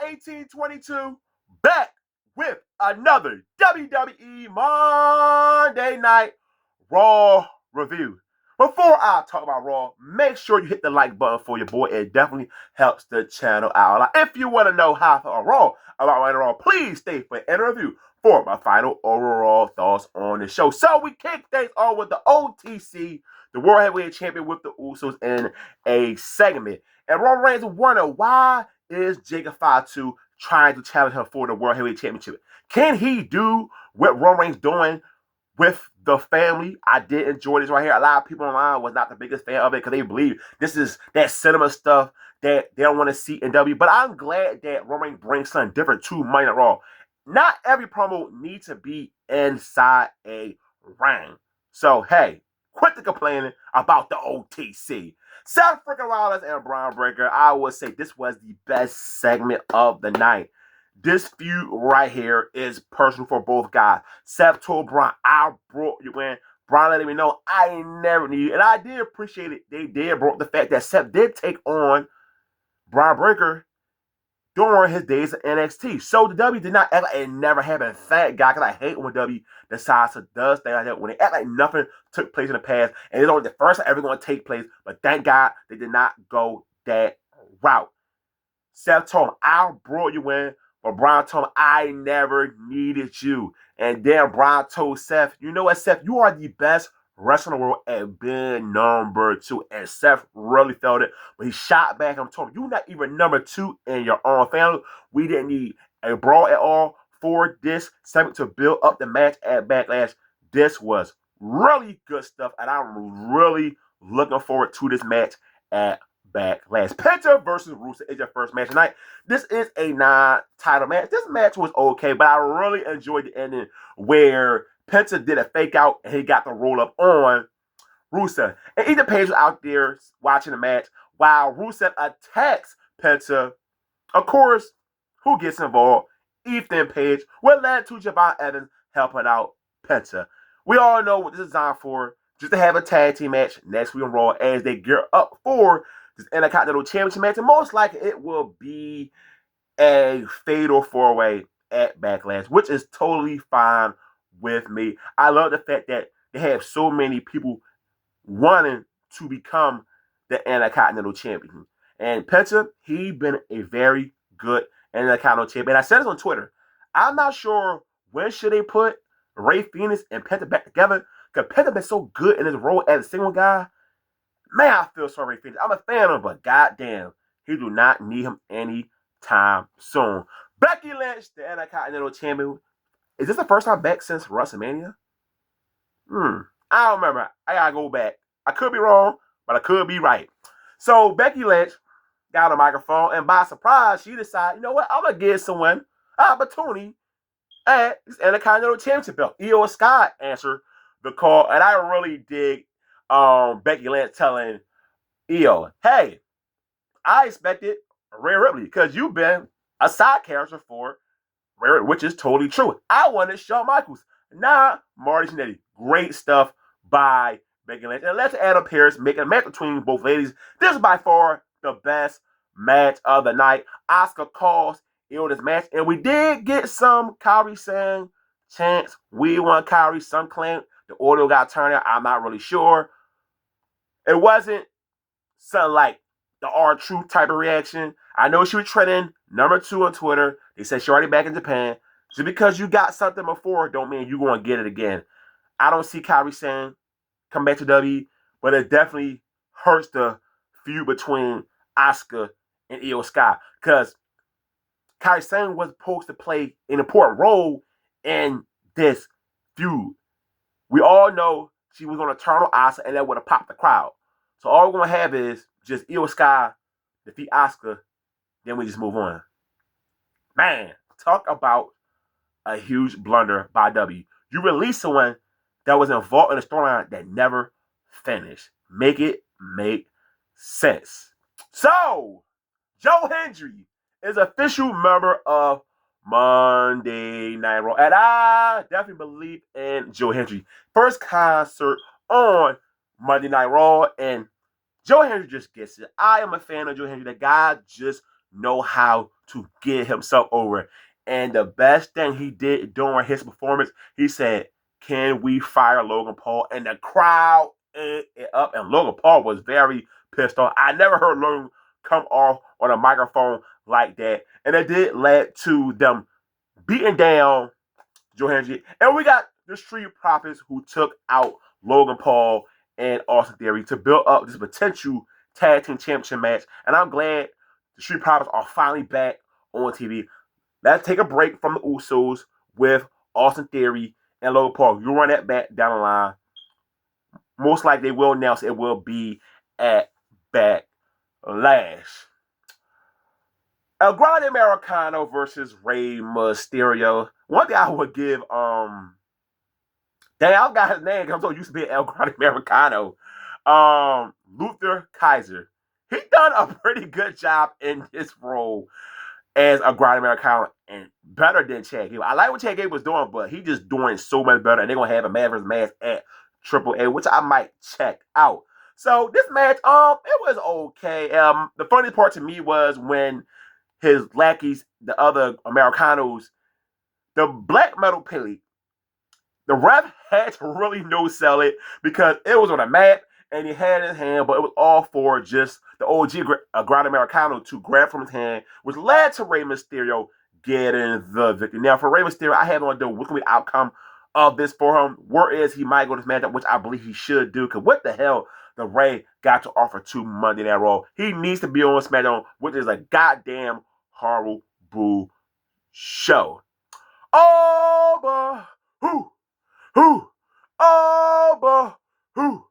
1822, back with another WWE Monday Night Raw review. Before I talk about Raw, make sure you hit the like button for your boy. It definitely helps the channel out. Like, if you want to know how I feel Raw about Raw, please stay for an interview for my final overall thoughts on the show. So we kick things off with the OTC, the World Heavyweight Champion with the Usos in a segment. And Roman Reigns wonder, why is Jacob Fatu trying to challenge him for the World Heavyweight Championship? Can he do what Roman Reigns doing with the family? I did enjoy this right here. A lot of people online was not the biggest fan of it because they believe this is that cinema stuff that they don't want to see in W. But I'm glad that Roman Reigns brings something different to Monday Night Raw. Not every promo needs to be inside a ring. So, hey, quit the complaining about the OTC. Seth freaking Rollins and Braun Breaker, I would say this was the best segment of the night. This feud right here is personal for both guys. Seth told Braun, I brought you in. Braun let me know I never need you. And I did appreciate it. They did brought the fact that Seth did take on Braun Breaker during his days at NXT. So the W did not act like it never happened. Thank God, because I hate when W decides to does things like that, when they act like nothing took place in the past and it's only the first time ever going to take place. But thank God they did not go that route. Seth told him, I brought you in, but Braun told him, I never needed you. And then Braun told Seth, you know what, Seth, you are the best wrestler in the world at being number 2. And Seth really felt it, but he shot back and told him, you're not even number 2 in your own family. We didn't need a brawl at all for this segment to build up the match at Backlash. This was really good stuff, and I'm really looking forward to this match at Backlash. Penta versus Rusev is your first match tonight. This is a non-title match. This match was okay, but I really enjoyed the ending where Penta did a fake out and he got the roll up on Rusev. And Ethan Page was out there watching the match while Rusev attacks Penta. Of course, who gets involved? Ethan Page, what led to Javon Evans helping out Penta. We all know what this is designed for, just to have a tag team match next week on Raw as they gear up for this Intercontinental Championship match. And most likely it will be a fatal 4-way at Backlash, which is totally fine with me. I love the fact that they have so many people wanting to become the Intercontinental Champion. And Penta, he been a very good Intercontinental Champion. I said this on Twitter. I'm not sure when should they put Rey Fenix and Penta back together, because Penta been so good in his role as a single guy. Man, I feel sorry for Rey Fenix. I'm a fan of him, but goddamn, he do not need him anytime soon. Becky Lynch, the Intercontinental Champion. Is this the first time back since WrestleMania? I don't remember. I gotta go back. I could be wrong, but I could be right. So Becky Lynch got a microphone, and by surprise, she decided, you know what? I'm gonna give someone an opportunity at this Intercontinental Championship belt. Io Sky answered the call, and I really dig Becky Lynch telling Io, hey, I expected Rhea Ripley because you've been a side character for Rhea Ripley, which is totally true. I wanted Shawn Michaels, not Marty Jannetty. Great stuff by Becky Lynch. And let's Adam Pearce making a match between both ladies. This is by far the best match of the night. Asuka calls Io this match, and we did get some Kairi saying chants. We want Kairi. Some claim the audio got turned out. I'm not really sure. It wasn't something like the R-Truth type of reaction. I know she was trending number 2 on Twitter. They said she already back in Japan. Just because you got something before don't mean you're going to get it again. I don't see Kairi saying come back to W, but it definitely hurts the feud between Asuka and Io Sky, because Kairi Sane was supposed to play an important role in this feud. We all know she was going to turn on Asuka, and that would have popped the crowd. So all we're going to have is just Io Sky defeat Asuka, then we just move on. Man, talk about a huge blunder by W. You release someone that was involved in a storyline that never finished. Make it make sense. So, Joe Hendry is an official member of Monday Night Raw. And I definitely believe in Joe Hendry. First concert on Monday Night Raw, and Joe Hendry just gets it. I am a fan of Joe Hendry. The guy just know how to get himself over. And the best thing he did during his performance, he said, "Can we fire Logan Paul?" And the crowd ate it up. And Logan Paul was very pissed off. I never heard Logan come off on a microphone like that. And it did lead to them beating down Johansson. And we got the Street Profits who took out Logan Paul and Austin Theory to build up this potential tag team championship match. And I'm glad the Street Profits are finally back on TV. Let's take a break from the Usos with Austin Theory and Logan Paul. You run that back down the line. Most likely they will announce it will be at Backlash. El Grande Americano versus Rey Mysterio. One thing I would give, dang, I got his name because I'm so used to being El Grande Americano. Luther Kaiser. He done a pretty good job in this role as a Grande Americano and better than Chad Gable. I like what Chad Gable was doing, but he just doing so much better. And they're going to have a man versus match at AAA, which I might check out. So this match, it was okay. The funny part to me was when his lackeys, the other Americanos, the black metal pillage, the ref had to really no-sell it because it was on a map and he had it in his hand, but it was all for just the OG Grand Americano to grab from his hand, which led to Rey Mysterio getting the victory. Now, for Rey Mysterio, I have no idea what's going to be the outcome of this for him. Whereas he might go to this matchup, which I believe he should do, because what the hell the Rey got to offer to Monday Night Raw? He needs to be on SmackDown, which is a goddamn horrible show. Oh, but who? Oh, but who?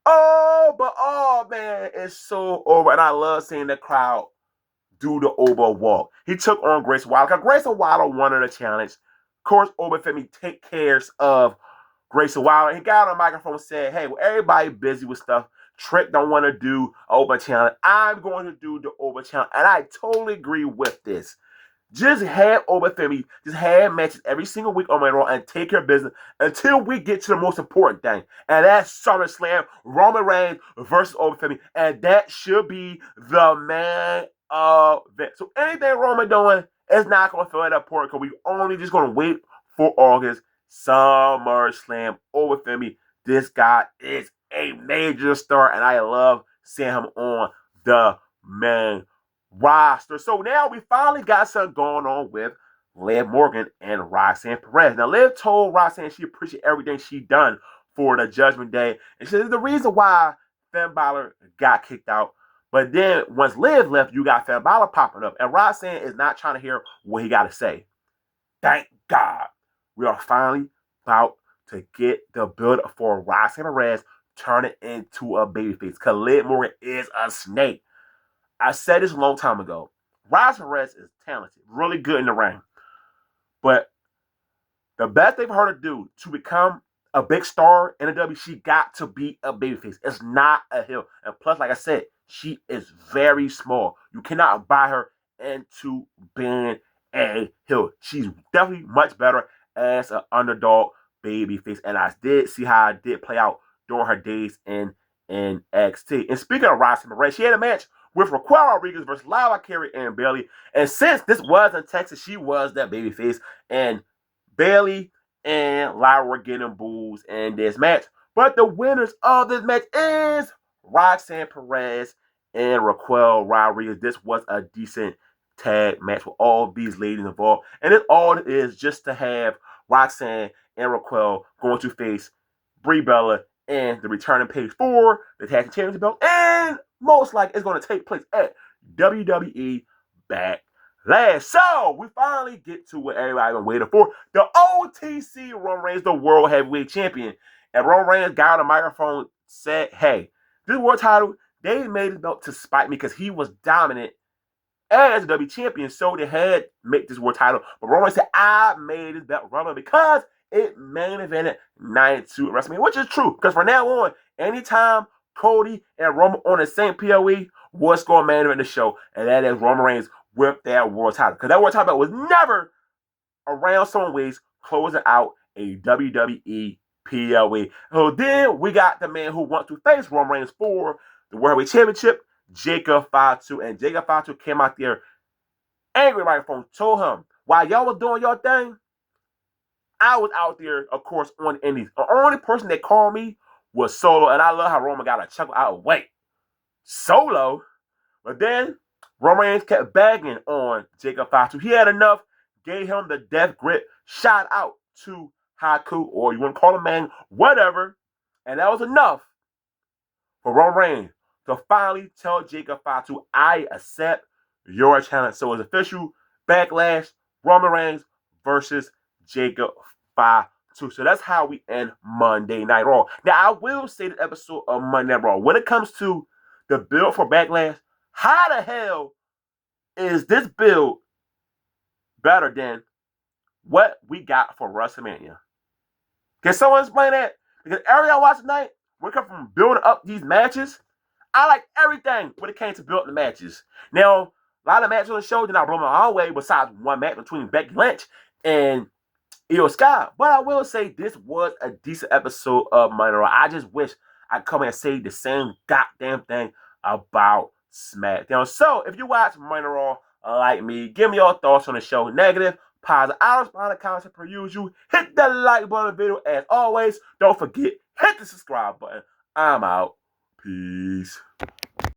Oh, man, it's so over. And I love seeing the crowd do the Oba walk. He took on Grayson Waller because Grayson Waller wanted a challenge. Of course, Oba Femi take cares of Grayson Waller. He got on the microphone and said, "Hey, well, everybody busy with stuff. Trick don't want to do an Oba challenge. I'm going to do the Oba challenge." And I totally agree with this. Just have Oba Femi, just have matches every single week on my Raw and take care of business until we get to the most important thing. And that's SummerSlam, Roman Reigns versus Oba Femi. And that should be the main event. So anything Roman doing is not going to fill that important because we only just going to wait for August SummerSlam. Oba Femi, this guy is a major star and I love seeing him on the main roster. So now we finally got something going on with Liv Morgan and Roxanne Perez. Now, Liv told Roxanne she appreciated everything she done for the Judgment Day. And she said the reason why Finn Balor got kicked out. But then once Liv left, you got Finn Balor popping up. And Roxanne is not trying to hear what he got to say. Thank God. We are finally about to get the build for Roxanne Perez turning into a babyface. Because Liv Morgan is a snake. I said this a long time ago. Roxanne Perez is talented, really good in the ring. But the best thing for her to do to become a big star in the W, she got to be a babyface. It's not a heel. And plus, like I said, she is very small. You cannot buy her into being a heel. She's definitely much better as an underdog babyface. And I did see how it did play out during her days in NXT. And speaking of Roxanne Perez, she had a match with Raquel Rodriguez versus Lava Carey and Bayley. And since this was in Texas, she was that babyface. And Bayley and Lava were getting boos in this match. But the winners of this match is Roxanne Perez and Raquel Rodriguez. This was a decent tag match with all these ladies involved. And it all is just to have Roxanne and Raquel going to face Brie Bella and the returning page for the tag team championship belt. And most likely it's going to take place at WWE Backlash. So we finally get to what everybody been waiting for. The OTC Roman Reigns, the World Heavyweight Champion. And Roman Reigns got on the microphone, said, "Hey, this world title, they made it belt to spite me because he was dominant as a WWE champion. So they had to make this world title. But Roman Reigns said, I made this belt relevant because it main evented 92 at WrestleMania," which is true. Because from now on, anytime Cody and Roman on the same POE, what's going to main event the show? And that is Roman Reigns with that world title. Because that world title was never around someone's waist closing out a WWE POE. So then we got the man who wants to face Roman Reigns for the World Heavyweight Championship, Jacob Fatu. And Jacob Fatu came out there angry microphone told him, while y'all was doing your thing, I was out there, of course, on Indies. The only person that called me was Solo, and I love how Roman got a chuckle out of wait. Solo? But then Roman Reigns kept bagging on Jacob Fatu. He had enough, gave him the death grip, shout out to Haku, or you want to call him man, whatever. And that was enough for Roman Reigns to finally tell Jacob Fatu, I accept your challenge. So it's official Backlash, Roman Reigns versus Jacob Fatu. So that's how we end Monday Night Raw. Now, I will say the episode of Monday Night Raw, when it comes to the build for Backlash, how the hell is this build better than what we got for WrestleMania? Can someone explain that? Because every I watch tonight, when it comes from building up these matches, I like everything when it came to building the matches. Now, a lot of matches on the show did not blow my own way besides one match between Becky Lynch and Io Sky. But I will say this was a decent episode of Monday Night Raw. I just wish I could come and say the same goddamn thing about SmackDown. So, if you watch Monday Night Raw like me, give me your thoughts on the show. Negative, positive. I'll respond to comments per usual. Hit the like button on the video as always. Don't forget, hit the subscribe button. I'm out. Peace.